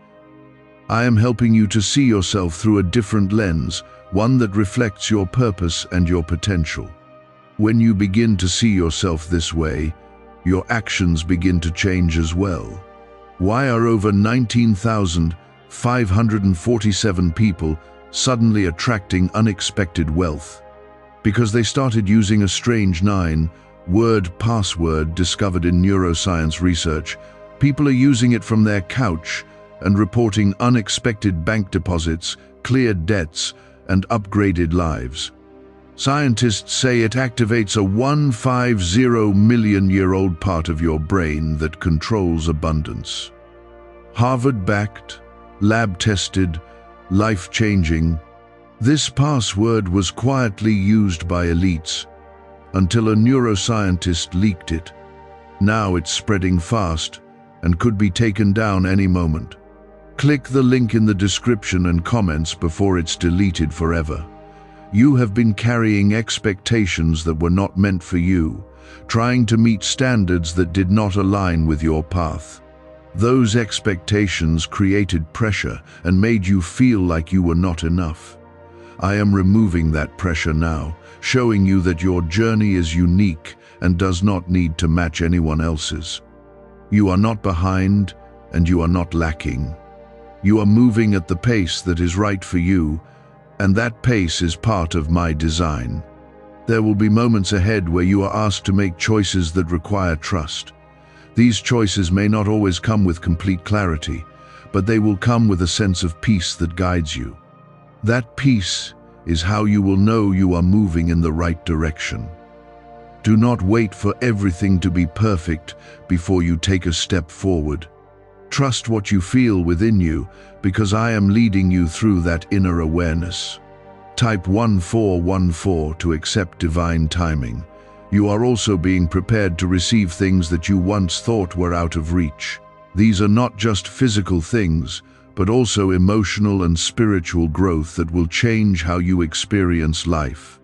I am helping you to see yourself through a different lens, one that reflects your purpose and your potential. When you begin to see yourself this way, your actions begin to change as well. Why are over 19,547 people suddenly attracting unexpected wealth? Because they started using a strange 9-word password discovered in neuroscience research. People are using it from their couch, and reporting unexpected bank deposits, cleared debts, and upgraded lives. Scientists say it activates a 150-million-year-old part of your brain that controls abundance. Harvard-backed, lab-tested, life-changing, this password was quietly used by elites until a neuroscientist leaked it. Now it's spreading fast and could be taken down any moment. Click the link in the description and comments before it's deleted forever. You have been carrying expectations that were not meant for you, trying to meet standards that did not align with your path. Those expectations created pressure and made you feel like you were not enough. I am removing that pressure now, showing you that your journey is unique and does not need to match anyone else's. You are not behind, and you are not lacking. You are moving at the pace that is right for you, and that pace is part of my design. There will be moments ahead where you are asked to make choices that require trust. These choices may not always come with complete clarity, but they will come with a sense of peace that guides you. That peace is how you will know you are moving in the right direction. Do not wait for everything to be perfect before you take a step forward. Trust what you feel within you, because I am leading you through that inner awareness. Type 1414 to accept divine timing. You are also being prepared to receive things that you once thought were out of reach. These are not just physical things, but also emotional and spiritual growth that will change how you experience life.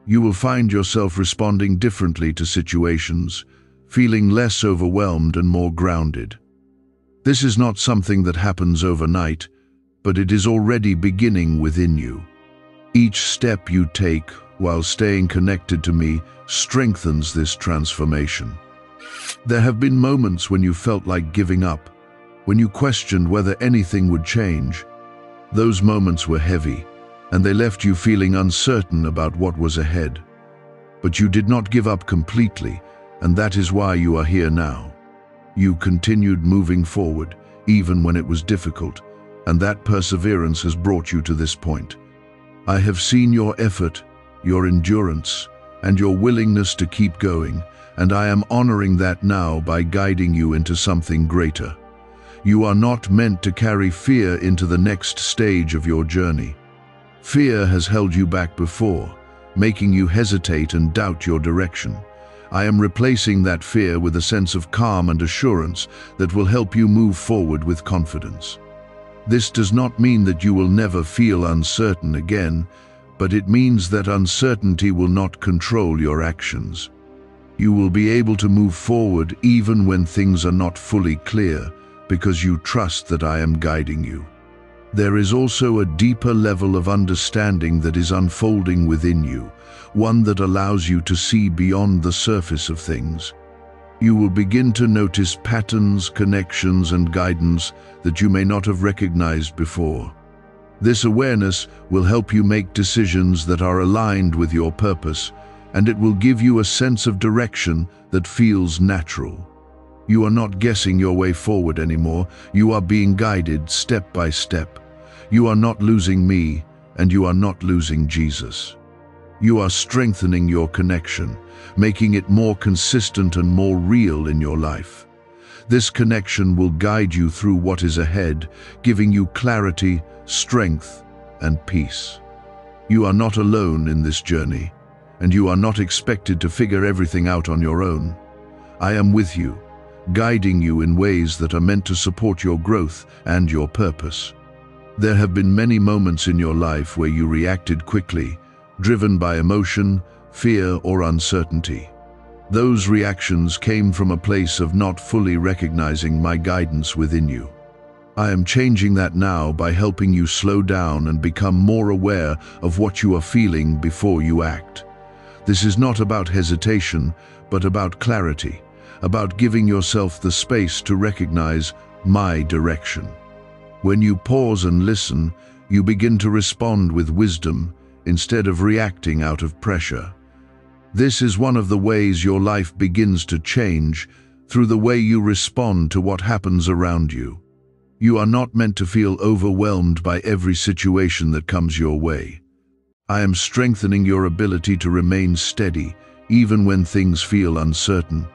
You will find yourself responding differently to situations, feeling less overwhelmed and more grounded. This is not something that happens overnight, but it is already beginning within you. Each step you take while staying connected to me strengthens this transformation. There have been moments when you felt like giving up, when you questioned whether anything would change. Those moments were heavy, and they left you feeling uncertain about what was ahead. But you did not give up completely, and that is why you are here now. You continued moving forward, even when it was difficult, and that perseverance has brought you to this point. I have seen your effort, your endurance, and your willingness to keep going, and I am honoring that now by guiding you into something greater. You are not meant to carry fear into the next stage of your journey. Fear has held you back before, making you hesitate and doubt your direction. I am replacing that fear with a sense of calm and assurance that will help you move forward with confidence. This does not mean that you will never feel uncertain again, but it means that uncertainty will not control your actions. You will be able to move forward even when things are not fully clear, because you trust that I am guiding you. There is also a deeper level of understanding that is unfolding within you, one that allows you to see beyond the surface of things. You will begin to notice patterns, connections, and guidance that you may not have recognized before. This awareness will help you make decisions that are aligned with your purpose, and it will give you a sense of direction that feels natural. You are not guessing your way forward anymore. You are being guided step by step. You are not losing me, and you are not losing Jesus. You are strengthening your connection, making it more consistent and more real in your life. This connection will guide you through what is ahead, giving you clarity, strength, and peace. You are not alone in this journey, and you are not expected to figure everything out on your own. I am with you, guiding you in ways that are meant to support your growth and your purpose. There have been many moments in your life where you reacted quickly, driven by emotion, fear, or uncertainty. Those reactions came from a place of not fully recognizing my guidance within you. I am changing that now by helping you slow down and become more aware of what you are feeling before you act. This is not about hesitation, but about clarity, about giving yourself the space to recognize my direction. When you pause and listen, you begin to respond with wisdom instead of reacting out of pressure. This is one of the ways your life begins to change, through the way you respond to what happens around you. You are not meant to feel overwhelmed by every situation that comes your way. I am strengthening your ability to remain steady, even when things feel uncertain.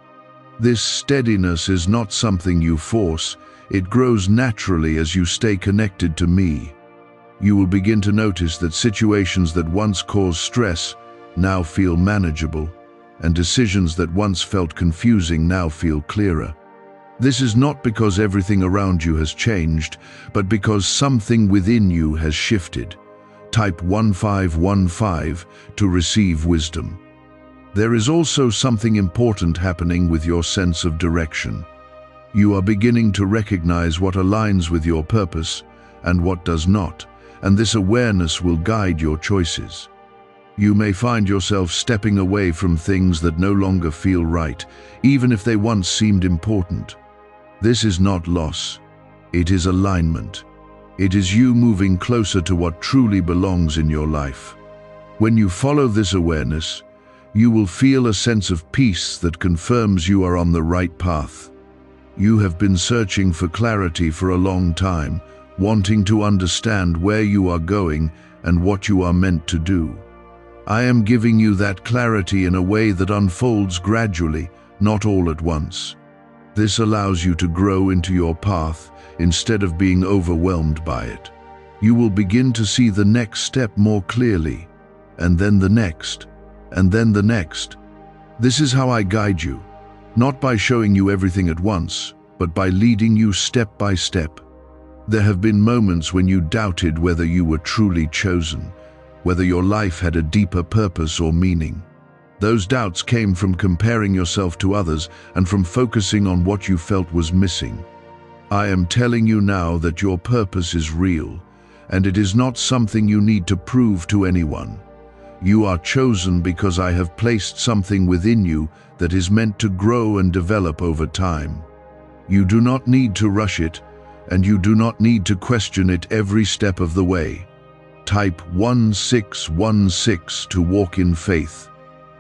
This steadiness is not something you force. It grows naturally as you stay connected to me. You will begin to notice that situations that once caused stress now feel manageable, and decisions that once felt confusing now feel clearer. This is not because everything around you has changed, but because something within you has shifted. Type 1515 to receive wisdom. There is also something important happening with your sense of direction. You are beginning to recognize what aligns with your purpose and what does not, and this awareness will guide your choices. You may find yourself stepping away from things that no longer feel right, even if they once seemed important. This is not loss. It is alignment. It is you moving closer to what truly belongs in your life. When you follow this awareness, you will feel a sense of peace that confirms you are on the right path. You have been searching for clarity for a long time, wanting to understand where you are going and what you are meant to do. I am giving you that clarity in a way that unfolds gradually, not all at once. This allows you to grow into your path instead of being overwhelmed by it. You will begin to see the next step more clearly, and then the next, and then the next. This is how I guide you, not by showing you everything at once, but by leading you step by step. There have been moments when you doubted whether you were truly chosen, whether your life had a deeper purpose or meaning. Those doubts came from comparing yourself to others and from focusing on what you felt was missing. I am telling you now that your purpose is real, and it is not something you need to prove to anyone. You are chosen because I have placed something within you that is meant to grow and develop over time. You do not need to rush it, and you do not need to question it every step of the way. Type 1616 to walk in faith.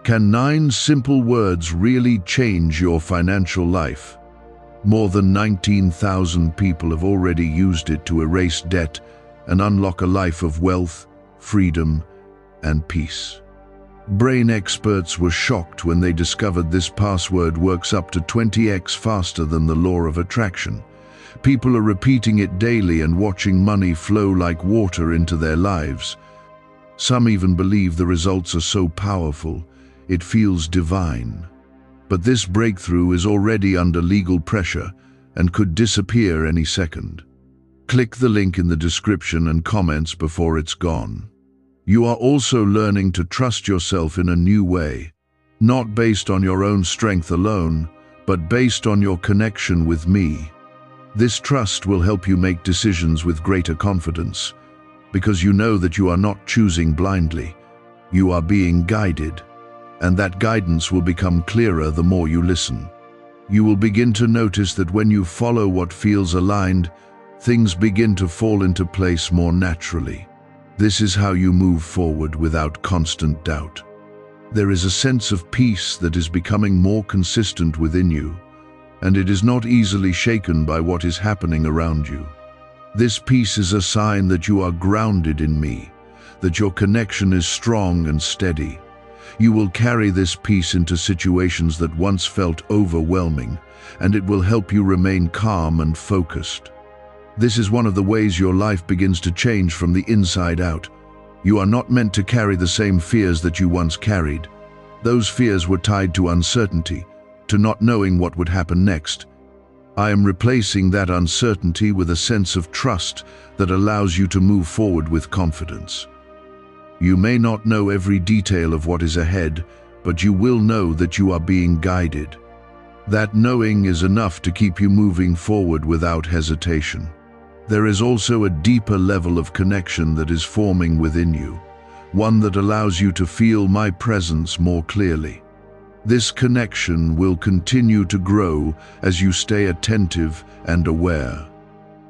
Can 9 simple words really change your financial life? More than 19,000 people have already used it to erase debt and unlock a life of wealth, freedom, and peace. Brain experts were shocked when they discovered this password works up to 20x faster than the law of attraction. People are repeating it daily and watching money flow like water into their lives. Some even believe the results are so powerful, it feels divine. But this breakthrough is already under legal pressure and could disappear any second. Click the link in the description and comments before it's gone. You are also learning to trust yourself in a new way, not based on your own strength alone, but based on your connection with me. This trust will help you make decisions with greater confidence, because you know that you are not choosing blindly. You are being guided, and that guidance will become clearer the more you listen. You will begin to notice that when you follow what feels aligned, things begin to fall into place more naturally. This is how you move forward without constant doubt. There is a sense of peace that is becoming more consistent within you, and it is not easily shaken by what is happening around you. This peace is a sign that you are grounded in me, that your connection is strong and steady. You will carry this peace into situations that once felt overwhelming, and it will help you remain calm and focused. This is one of the ways your life begins to change from the inside out. You are not meant to carry the same fears that you once carried. Those fears were tied to uncertainty, to not knowing what would happen next. I am replacing that uncertainty with a sense of trust that allows you to move forward with confidence. You may not know every detail of what is ahead, but you will know that you are being guided. That knowing is enough to keep you moving forward without hesitation. There is also a deeper level of connection that is forming within you, one that allows you to feel my presence more clearly. This connection will continue to grow as you stay attentive and aware.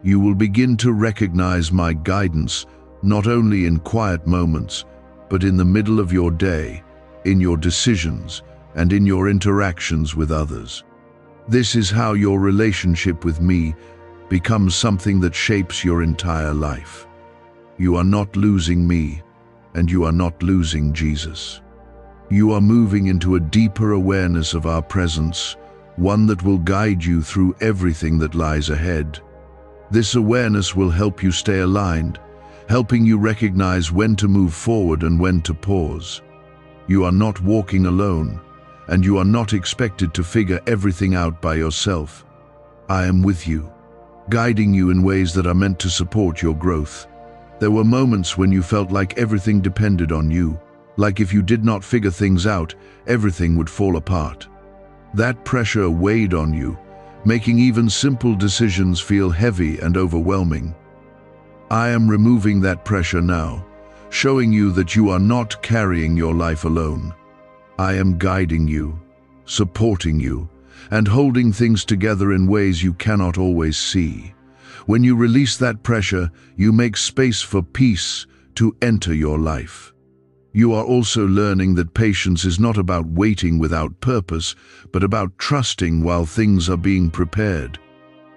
You will begin to recognize my guidance not only in quiet moments, but in the middle of your day, in your decisions, and in your interactions with others. This is how your relationship with me becomes something that shapes your entire life. You are not losing me, and you are not losing Jesus. You are moving into a deeper awareness of our presence, one that will guide you through everything that lies ahead. This awareness will help you stay aligned, helping you recognize when to move forward and when to pause. You are not walking alone, and you are not expected to figure everything out by yourself. I am with you, guiding you in ways that are meant to support your growth. There were moments when you felt like everything depended on you, like if you did not figure things out, everything would fall apart. That pressure weighed on you, making even simple decisions feel heavy and overwhelming. I am removing that pressure now, showing you that you are not carrying your life alone. I am guiding you, supporting you, and holding things together in ways you cannot always see. When you release that pressure, you make space for peace to enter your life. You are also learning that patience is not about waiting without purpose, but about trusting while things are being prepared.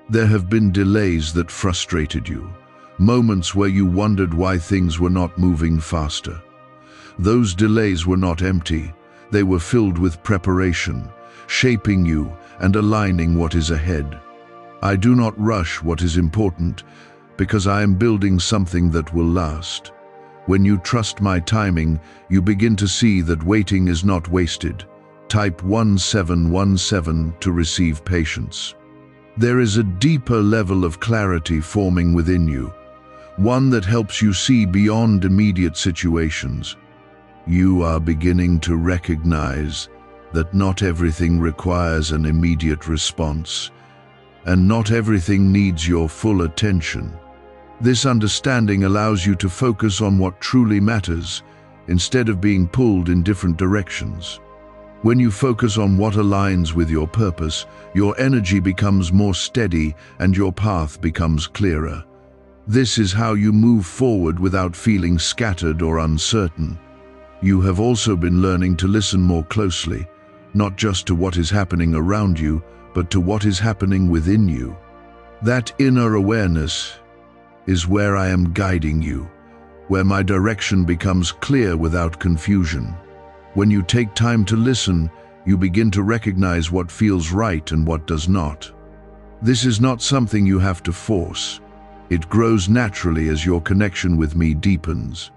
There have been delays that frustrated you, moments where you wondered why things were not moving faster. Those delays were not empty, they were filled with preparation, shaping you and aligning what is ahead. I do not rush what is important, because I am building something that will last. When you trust my timing, you begin to see that waiting is not wasted. Type 1717 to receive patience. There is a deeper level of clarity forming within you, one that helps you see beyond immediate situations. You are beginning to recognize that not everything requires an immediate response, and not everything needs your full attention. This understanding allows you to focus on what truly matters, instead of being pulled in different directions. When you focus on what aligns with your purpose, your energy becomes more steady and your path becomes clearer. This is how you move forward without feeling scattered or uncertain. You have also been learning to listen more closely, not just to what is happening around you, but to what is happening within you. That inner awareness is where I am guiding you, where my direction becomes clear without confusion. When you take time to listen, you begin to recognize what feels right and what does not. This is not something you have to force. It grows naturally as your connection with me deepens.